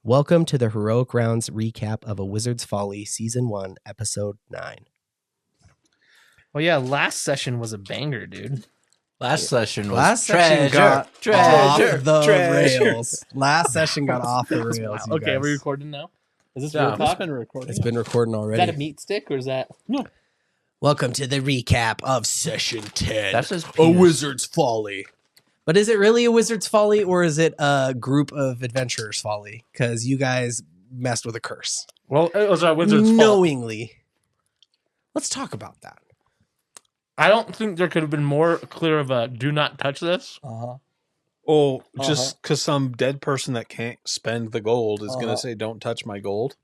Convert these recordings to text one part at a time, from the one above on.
Welcome to the Heroic Rounds recap of A Wizard's Folly, Season 1, Episode 9. Well, yeah, last session was a banger, dude. Last session got off the rails. Last session got off the rails. Wow. Okay, are we recording now? Is this Yeah, real talk? it's been recording. It's been recording Is already. that a meat stick or is that? No. Welcome to the recap of Session 10. That's just A Wizard's Folly. But is it really a Wizard's Folly or is it a group of adventurers' folly? Because you guys messed with a curse. Well, it was a wizard's fault. Knowingly. Let's talk about that. I don't think there could have been more clear of a do not touch this. Oh, just because some dead person that can't spend the gold is going to say, don't touch my gold.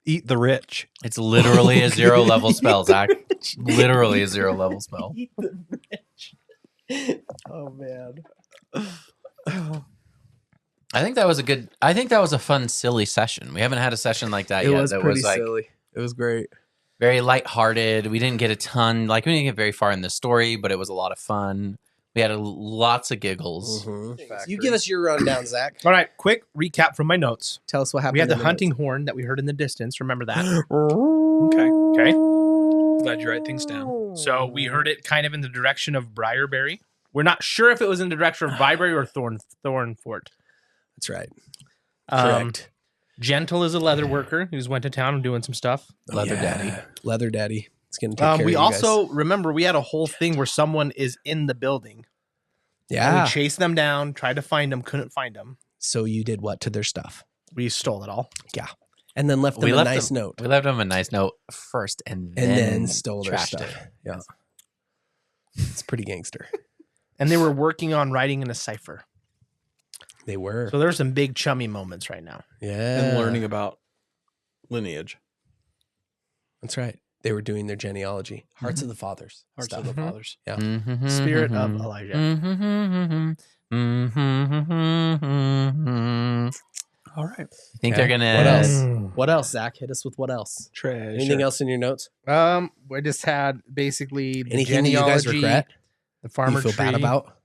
Eat the rich. It's literally a 0 level spell, Zach. Literally a 0 level spell. Eat the rich. Oh, man. I think that was a fun, silly session. We haven't had a session like that yet. That was like silly. It was great. very lighthearted. We didn't get a ton, we didn't get very far in the story, but it was a lot of fun. We had lots of giggles. You give us your rundown, Zach. All right, quick recap from my notes. Tell us what happened. We had the in hunting horn that we heard in the distance. Remember that? Okay. Okay. Glad you write things down. So we heard it kind of in the direction of Briarberry. We're not sure if it was in the direction of Briarberry or Thornfort. That's right. Correct. Gentle is a leather worker who's went to town and doing some stuff. Leather Daddy. Leather Daddy. It's going to take care of We you also, remember, we had a whole thing where someone is in the building. guys. And Yeah. we chased them down, tried to find them, couldn't find them. So you did what to their stuff? We stole it all. And then left them a nice note. We left them a nice note first and then stole their trashed stuff. it. Yeah. It's pretty gangster. And they were working on writing in a cipher. They were. So there's some big chummy moments right now. Yeah. And learning about lineage. That's right. They were doing their genealogy. Hearts of the Fathers. Hearts stuff. of the fathers. Yeah. Spirit of Elijah. All right. I think Okay. they're gonna. What else? What else, Zach? Hit us with what else? Treasure. Anything else in your notes? We just had basically the Anything that you guys genealogy, regret? the farmer You feel tree. bad about?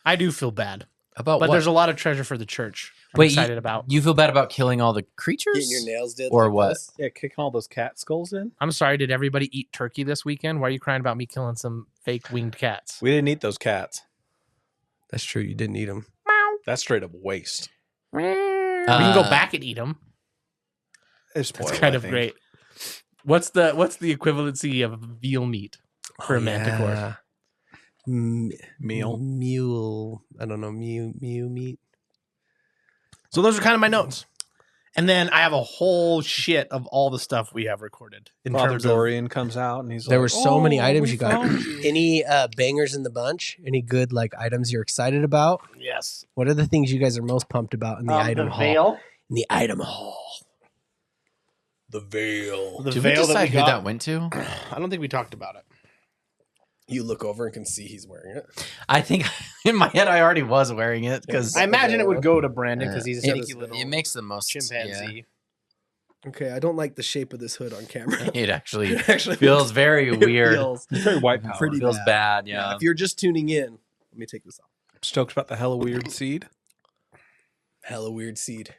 I do feel bad, About but what? there's a lot of treasure for the church. I'm Wait, excited about. You feel bad about killing all the creatures? nails did. Or what? Yeah, kicking all those cat skulls in. I'm sorry. Did everybody eat turkey this weekend? Why are you crying about me killing some fake winged cats? We didn't eat those cats. That's true. You didn't eat them. That's straight up waste. We can go back and eat them. It's That's kind of great. What's the equivalency of veal meat for a manticore? Meal. Mule. I don't know. Mew meat. So those are kind of my notes. And then I have a whole shit of all the stuff we have recorded. In Father terms of Dorian comes out and he's There like, were so many items we you got. found you." Any bangers in the bunch? Any good items you're excited about? yes, What are the things you guys are most pumped about in the item hall? veil. In the item hall. The veil. The Did we veil that decide we who got. that went to? I don't think we talked about it. You look over and can see he's wearing it. I think in my head I already was wearing it because I imagine it would go to Brandon because he's a sneaky little it makes the most chimpanzee. Okay, I don't like the shape of this hood on camera. Yeah. It actually It actually feels very weird. feels It's very white power. pretty feels bad. Yeah. If you're just tuning in, let me take this off. Stoked about the hella weird seed. Hella weird seed.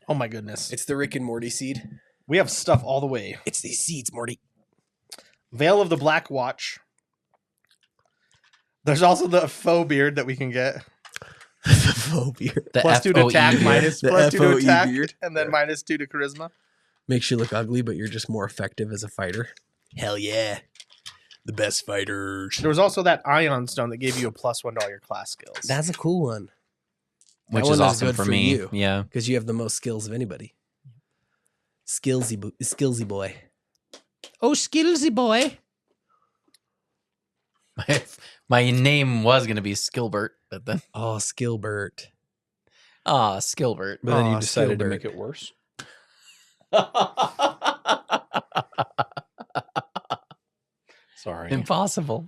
Oh my goodness. It's the Rick and Morty seed. We have stuff all the way. It's these seeds, Morty. Veil of the Black Watch. There's also the faux beard that we can get. The faux beard. The Plus 2 to FOE attack, beard. minus The plus 2 to FOE attack, beard. and then minus 2 to charisma. Makes you look ugly, but you're just more effective as a fighter. Hell yeah. The best fighters. There was also that Ion Stone that gave you a +1 to all your class skills. That's a cool one. which That is one is awesome good for for me. you. Yeah. Because you have the most skills of anybody. Skillsy boy. Oh, skillsy boy. My name was gonna be Skilbert, but then Oh, Skilbert. Skilbert. But then Aw, you decided to Skilbert. make it worse. Sorry. Impossible.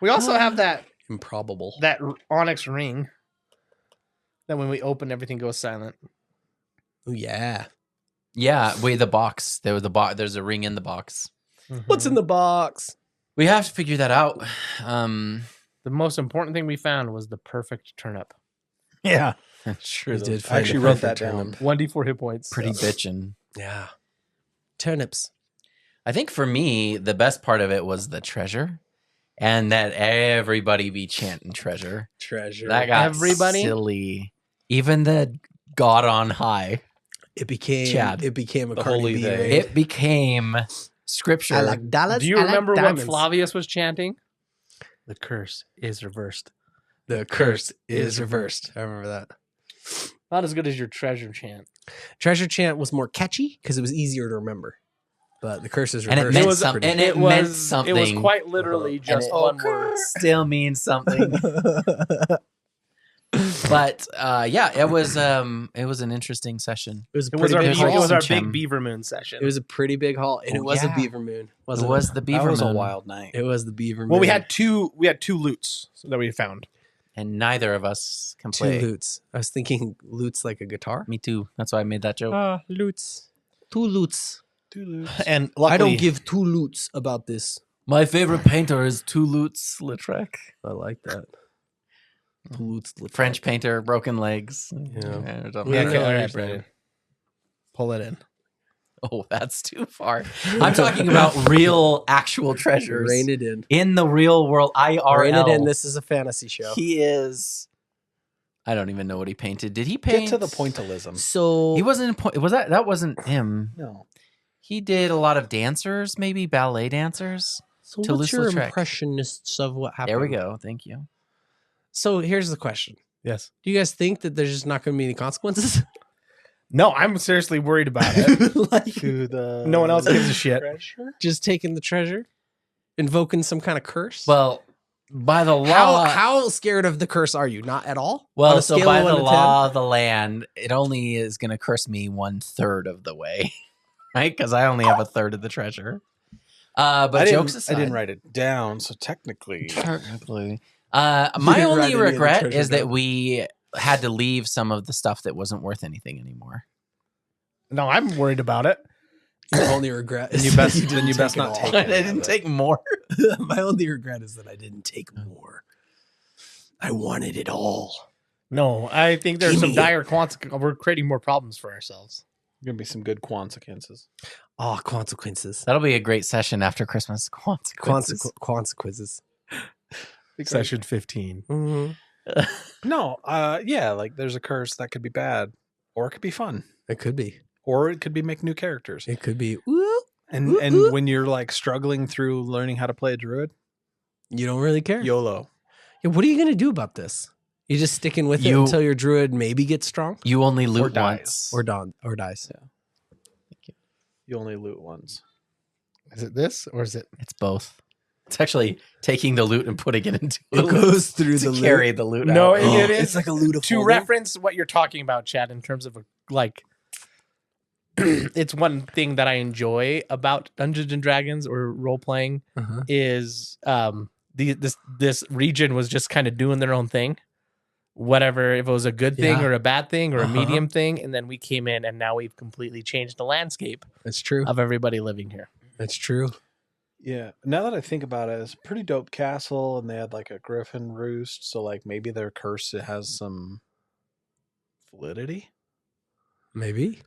We also have that Improbable. onyx ring that when we open, everything goes silent. Oh, yeah. Yeah. Wait, the box. There's a ring in the box. What's in the box? We have to figure that out. The most important thing we found was the perfect turnip. Yeah. Sure, We did I find actually a wrote that perfect down. turnip. 1d4 hit points. pretty bitchin'. Yeah. Turnips. I think for me, the best part of it was the treasure, and that everybody be chanting treasure. Treasure. That got Everybody? silly. Even the God on high. It became Chad. a The Cardi holy B they. raid. It became scripture. I like dollars. Do you I like remember what diamonds. Flavius was chanting? The curse is reversed. The curse is reversed. I remember that. Not as good as your treasure chant. Treasure chant was more catchy because it was easier to remember. But the curse is And it reversed. meant was something. pretty- And it meant something. It was quite literally just And it one word. Still means something. But yeah, it was an interesting session. It was a It was pretty our big big, haul. it was our Chim. big Beaver Moon session. It was a pretty big haul, and Oh, it was yeah. a beaver moon. It Wasn't was the Beaver That was Moon. a wild night. It was the beaver moon. well, we had two loots that we found. And neither of us can two play. loots. I was thinking loots like a guitar. Me too. That's why I made that joke. Loots. Two loots. And I luckily, don't give two loots about this. My favorite painter is Toulouse Lautrec. I like that. Two loots. French painter, broken legs. Yeah. or something. Yeah, Yeah, okay, all I right, understand. Brandon. Pull it in. Oh, that's too far. I'm talking about real, actual treasures Rein it in. in the real world. IRL. Rein it in. This is a fantasy show. He is. I don't even know what he painted. Did he paint? Get to the pointillism. So He wasn't. Was that? That wasn't him. No. He did a lot of dancers, maybe ballet dancers. So Toulouse what's your Lautrec. impressionists of what happened? There we go. Thank you. So here's the question: Yes. do you guys think that there's just not going to be any consequences? No, I'm seriously worried about it. like To the No one else gives a shit. treasure? just taking the treasure, invoking some kind of curse? Well, by the law, how scared of the curse are you? Not at all. On well, a so scale by of the 1 to 10? law of the land, it only is going to curse me 1/3 of the way, right? Because I only have 1/3 of the treasure. But I jokes didn't, aside, I didn't write it down, so technically, technically, You my didn't write only any of the regret treasure is that down. we had to leave some of the stuff that wasn't worth anything anymore. No, I'm worried about it. Your only regret Then is you that best- didn't then you take best it not all. take I it. didn't take more. My only regret is that I didn't take more. I wanted it all. No, I think there's Give some me dire consequences. We're creating more problems for ourselves. gonna be some good consequences. Oh, consequences. That'll be a great session after Christmas. Consequences. Consequences. Session 15. Mm-hmm. No, yeah, like there's a curse that could be bad, or it could be fun, It could be. or it could be make new characters. It could be. Woo, And Ooh, and ooh. when you're like struggling through learning how to play a druid, you don't really care. YOLO. Yeah, what are you gonna do about this? You just sticking with it You- until your druid maybe gets strong, You only loot dies. once. or dies. You only loot once. Is it this or is it? It's both. It's actually taking the loot and putting it into It goes through to the carry the loot. No, out. it is. It's like a loot of To reference what you're talking about, Chad, in terms of like, it's one thing that I enjoy about Dungeons and Dragons or role playing Uh-huh. is this region was just kind of doing their own thing, whatever if it was a good thing Yeah. or a bad thing or a Uh-huh. medium thing, and then we came in and now we've completely changed the landscape That's true. of everybody living here. That's true. Yeah. Now that I think about it, it's a pretty dope castle, and they had like a griffin roost, so like maybe their curse has some validity. Maybe.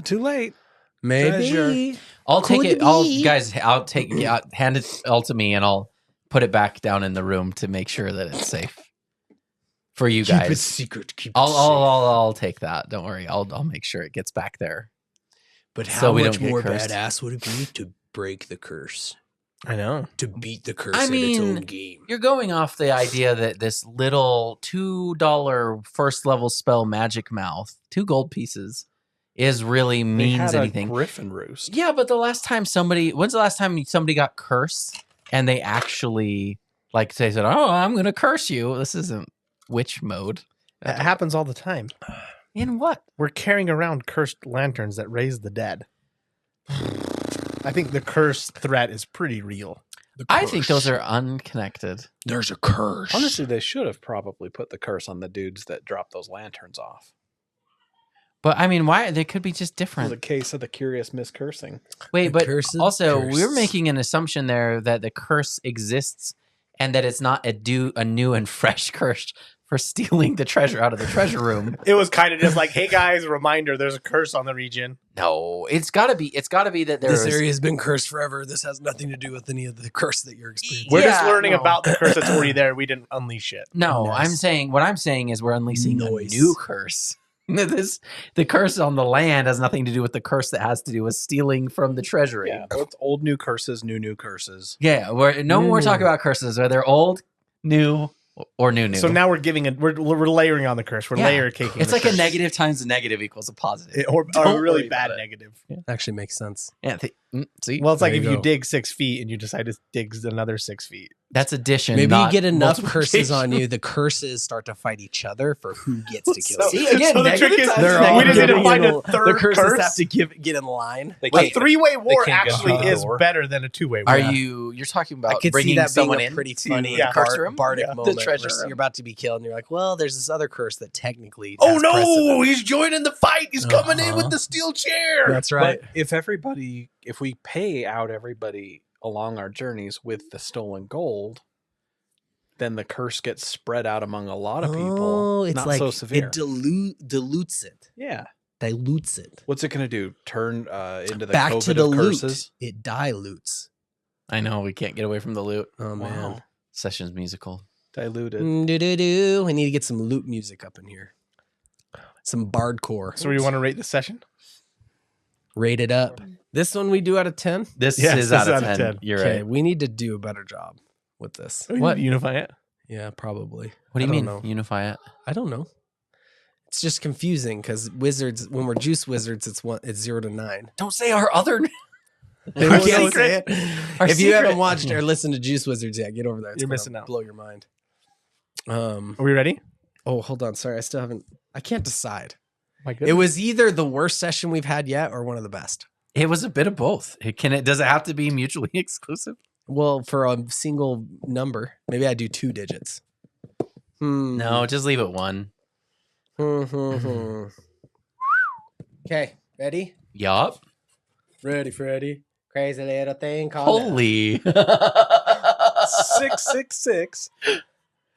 Too late. Maybe. Treasure. I'll take Could it. I'll be. guys. I'll take. Yeah, hand it all to me, and I'll put it back down in the room to make sure that it's safe for you Keep it guys. secret. Keep it I'll take that. Don't worry. I'll make sure it gets back there. But so how we much don't get more cursed. badass would it be to break the curse? I know. To beat the curse I in its own mean, game. You're going off the idea that this little $2 first level spell, Magic Mouth, 2 gold pieces, is really They means had a anything. griffin roost. Yeah, but when's the last time somebody got cursed and they actually like they said, "Oh, I'm going to curse you." This isn't witch mode. It happens all the time. In what? We're carrying around cursed lanterns that raise the dead. I think the curse threat is pretty real. I think those are unconnected. There's a curse. Honestly, they should have probably put the curse on the dudes that dropped those lanterns off. But I mean, why? They could be just For the different. case of the curious miscursing. Wait, The but curse of also curse. we're making an assumption there that the curse exists and that it's not a new and fresh curse for stealing the treasure out of the treasure room. It was kind of just like, hey guys, a reminder, there's a curse on the region. No, it's gotta be that This area has been cursed forever. This has nothing to do with any of the curse that you're experiencing. We're just learning no. about the curse that's already there. We didn't unleash it. No, Nice. what I'm saying is we're unleashing Noise. a new curse. The curse on the land has nothing to do with the curse that has to do with stealing from the treasury. Yeah, well, it's old new curses, new curses. Yeah, we're no more talking about curses. Are they old, new, or new? So now we're we're layering on the curse. We're Yeah. layer caking. It's the like a curse. negative times a negative equals a positive. Or Don't a really worry bad about it. negative. Actually makes sense. Yeah, see, Well, it's like There if you you go. dig 6 feet and you decide to dig another 6 feet. that's addition. Maybe you not get enough curses multiplication. on you, the curses start to fight each other for who gets to kill So- you. See, again, so the trick negative is times They're negative. all we just need to getting find in a the third curses curse. have to get in line. They A can't, three-way war can't get actually through the is door. better than a two-way war. Are you're talking I about could see bringing that being someone a in pretty to funny the curse room? bardic Yeah. moment. The treasure where room. You're about to be killed, and you're like, "Well, there's this other curse that technically." Oh has no! precedent." He's joining the fight. He's coming in Uh-huh. with the steel chair. That's right. But if we pay out everybody along our journeys with the stolen gold, then the curse gets spread out among a lot of people. Oh, it's not like so severe. it dilutes it. Yeah. Dilutes it. What's it going to do? Turn into the Back COVID to the of loot. curses? It dilutes. I know we can't get away from the loot. Oh man. Wow. Session's musical. Diluted. Do. I need to get some loot music up in here. Some bardcore. So you want to rate the session? Rate it up. This one we do out of 10. This Yes, is this out of 10. You're Okay, right. we need to do a better job with this. What? Unify it? Yeah, probably. What do I you don't mean? know. Unify it? I don't know. It's just confusing because wizards, when we're juice wizards, it's 0 to 9. Don't say our other. We Our can't say secret. it. Our If you haven't secret. watched or listened to Juice Wizards yet, get over there. It's You're gonna missing out. Blow your mind. Are we ready? Oh, hold on. Sorry, I still haven't. I can't decide. My It was either the worst session we've had yet or one of the best. It was a bit of both. Does it have to be mutually exclusive? Well, for a single number, maybe I do 2 digits. No, just leave it one. Okay, ready? Yup. Ready, Freddy. Crazy little thing called Holy. 666.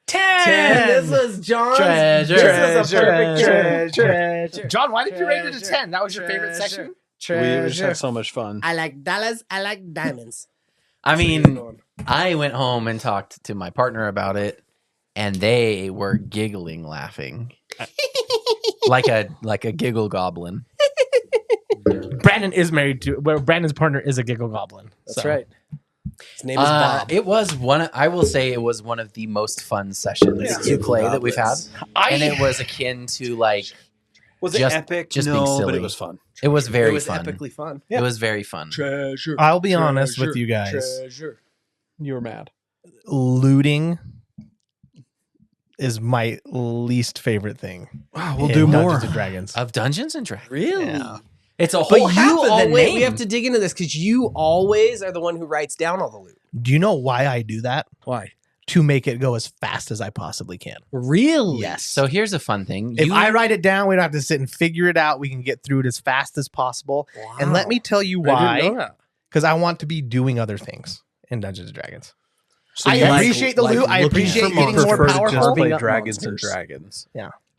10. This was John's. Treasure. This was a perfect treasure. John, why did you rate it a 10? That was your favorite section? We just Treasure. had so much fun. I like dollars. I like diamonds. I mean, I went home and talked to my partner about it, and they were giggling, laughing, like a giggle goblin. Brandon is married to, well, Brandon's partner is a giggle goblin. That's so. right. His name is Bob. It was one. I will say it was one of the most fun sessions Yeah. to play that we've had, I, and it was akin to like Was it Just- epic? just being no, but silly. it was fun. it was very it was fun. epically fun. It was very fun. Treasure. I'll be honest with you guys. Treasure. You were mad. Looting is my least favorite thing. Wow, in Dungeons and Dragons. Of Dungeons and Dragons. Really? Yeah. It's a But whole half you of the always, name. we have to dig into this because you always are the one who writes down all the loot. Do you know why I do that? Why? To make it go as fast as I possibly can. Really? Yes. So here's a fun thing. If I write it down, we don't have to sit and figure it out. We can get through it as fast as possible. And let me tell you why. Because I want to be doing other things in Dungeons and Dragons. So I you like- appreciate the loot. I looking appreciate for getting monsters. more prefer to powerful. just play Carving up Dragons and monsters. Dragons.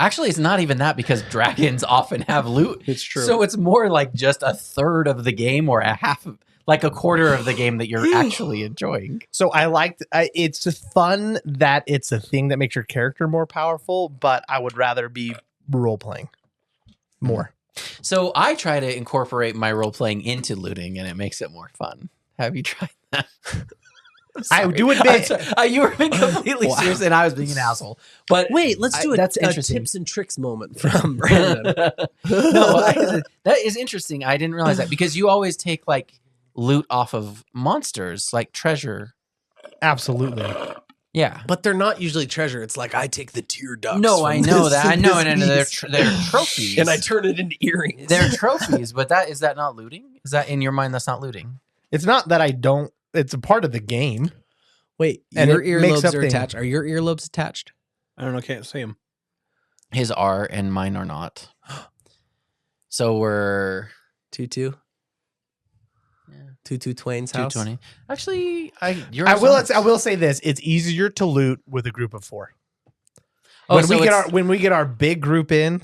Actually, it's not even that because dragons often have loot. It's true. So it's more like just a third of the game or a half, like a quarter of the game that you're actually enjoying. So I liked it's fun that it's a thing that makes your character more powerful, but I would rather be role playing more. So I try to incorporate my role playing into looting, and it makes it more fun. Have you tried that? I do I'm admit sorry. You were being completely Wow. serious, and I was being an asshole. But Wait, let's do that's a interesting. tips and tricks moment from Brandon. that is interesting. I didn't realize that because you always take like loot off of monsters, like treasure. absolutely. Yeah. But they're not usually treasure. It's like I take the tear ducts. No, from I know this that. I and know, this and they're beast, they're trophies. and I turn it into earrings. They're trophies, but is that not looting? Is that in your mind? That's not looting. It's not that I don't. It's a part of the game. Wait, And your it makes earlobes up are things. attached. Are your earlobes attached? I don't know. Can't see him. His are and mine are not. So we're 2-2. Yeah. 2-2 Twain's house. 220. Actually, yours I aren't. will say this: it's easier to loot with a group of 4. Oh, when so we get our big group in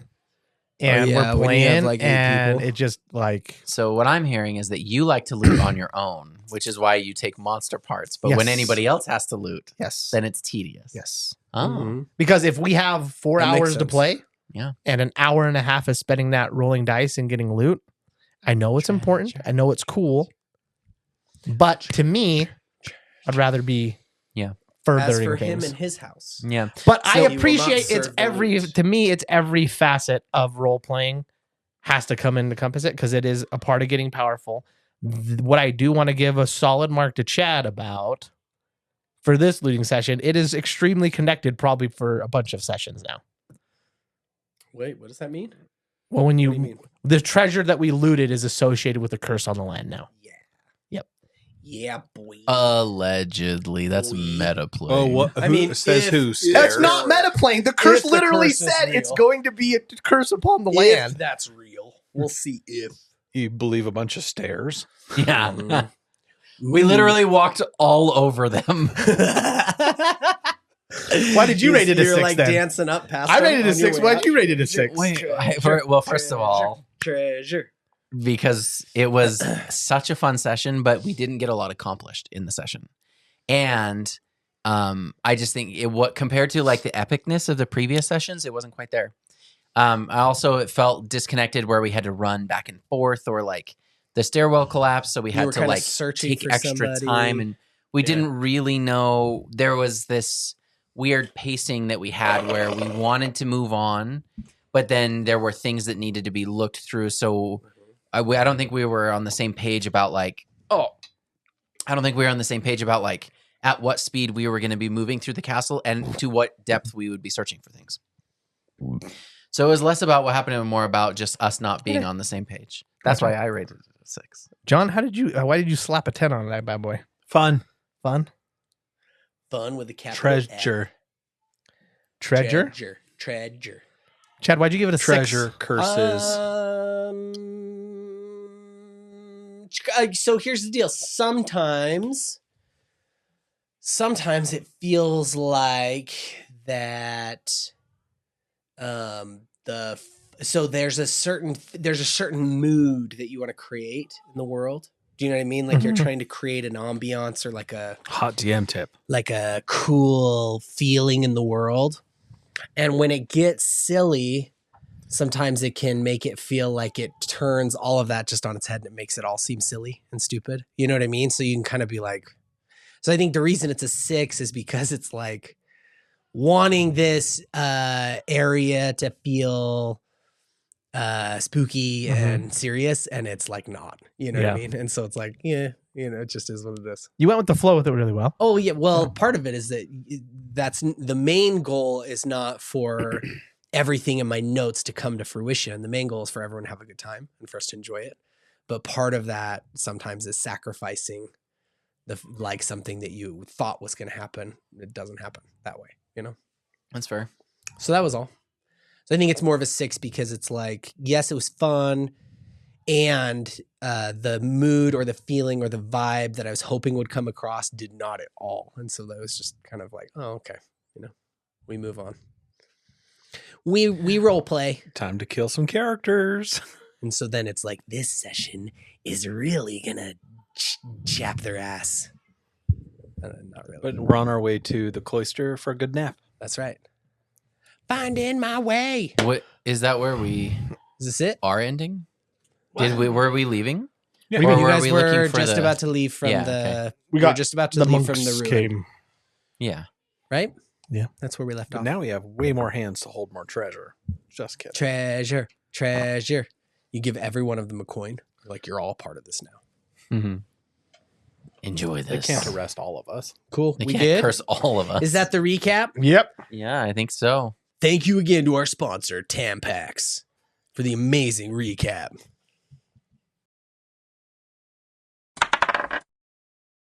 and yeah, we're when you have, playing, like, 8 and people. it just like So what I'm hearing is that you like to loot on your own, which is why you take monster parts. But when Yes. anybody else has to loot, yes, then it's tedious. yes. Oh, Mhm. Because if we have 4 That makes hours to sense. play, Yeah. and an hour and a half is spending that rolling dice and getting loot, I know it's important. I know it's cool, but to me, I'd rather be furthering As for him things. and his house. Yeah. But So I he will not appreciate it's serve the every loot. to me it's every facet of role playing has to come into encompass it because it is a part of getting powerful. What I do want to give a solid mark to Chad about for this looting session, it is extremely connected probably for a bunch of sessions now. Wait, what does that mean? Well, when What do you mean? the treasure that we looted is associated with a curse on the land now. Yeah. Yep. Yeah, boy. Allegedly, that's meta play. Oh, what? I mean, says if- who? if- That's Stairs? not meta playing. The curse If the literally curse is said it's real. going to be a curse upon the If land. that's real. We'll see if. You believe a bunch of stairs? Yeah. We literally walked all over them. Why did you rate it a You're 6 like then? dancing up past I them rated it a on your 6. way Why'd up? you rate it a 6? Well, first of all, Treasure. because it was such a fun session, but we didn't get a lot accomplished in the session. And I just think what compared to like the epicness of the previous sessions, it wasn't quite there. It felt disconnected where we had to run back and forth, or like the stairwell collapsed, so we You had were to kinda like searching take for extra somebody. time, and we Yeah. didn't really know. There was this weird pacing that we had where we wanted to move on, but then there were things that needed to be looked through. So I don't think we were on the same page about like, I don't think we were on the same page about like at what speed we were going to be moving through the castle and to what depth we would be searching for things. So it was less about what happened and more about just us not being on the same page. That's why I rated it a 6. John, why did you slap a 10 on that bad boy? Fun. Fun? Fun with the capital Treasure. Treasure? Treasure. Chad, why'd you give it a Treasure. 6? Curses. So here's the deal. Sometimes it feels like that. There's a certain mood that you want to create in the world. Do you know what I mean? Like you're trying to create an ambiance or like a Hot DM tip. like a cool feeling in the world. And when it gets silly, sometimes it can make it feel like it turns all of that just on its head and it makes it all seem silly and stupid. You know what I mean? So you can kind of be like, so I think the reason it's a 6 is because it's like wanting this area to feel spooky and serious, and it's like not, you know what I mean? And so it's like, yeah, you know, it just is what it is. You went with the flow with it really well. Oh yeah, well, part of it is that that's the main goal is not for everything in my notes to come to fruition. The main goal is for everyone to have a good time and for us to enjoy it. But part of that sometimes is sacrificing like something that you thought was going to happen. It doesn't happen that way, you know? That's fair. So that was all. So I think it's more of a 6 because it's like, yes, it was fun. And the mood or the feeling or the vibe that I was hoping would come across did not at all. And so that was just kind of like, oh, okay. You know, we move on. We role play. Time to kill some characters. And so then it's like, this session is really going to chap their ass. Not really. But we're on our way to the cloister for a good nap. That's right. Finding my way. What is that? Where we Is this it? are ending? Were we leaving? Yeah. Or You were guys we were looking for just the- about to leave from Yeah, the. okay. We were just about to leave from the ruin, came. Yeah. right? Yeah. That's where we left But off. now we have way more hands to hold more treasure. Just kidding. Treasure. You give every one of them a coin. Like you're all part of this now. Mm-hmm. Enjoy They this. can't arrest all of us. Cool. They We can't did. curse all of us. Is that the recap? Yep. Yeah, I think so. Thank you again to our sponsor, Tampax, for the amazing recap.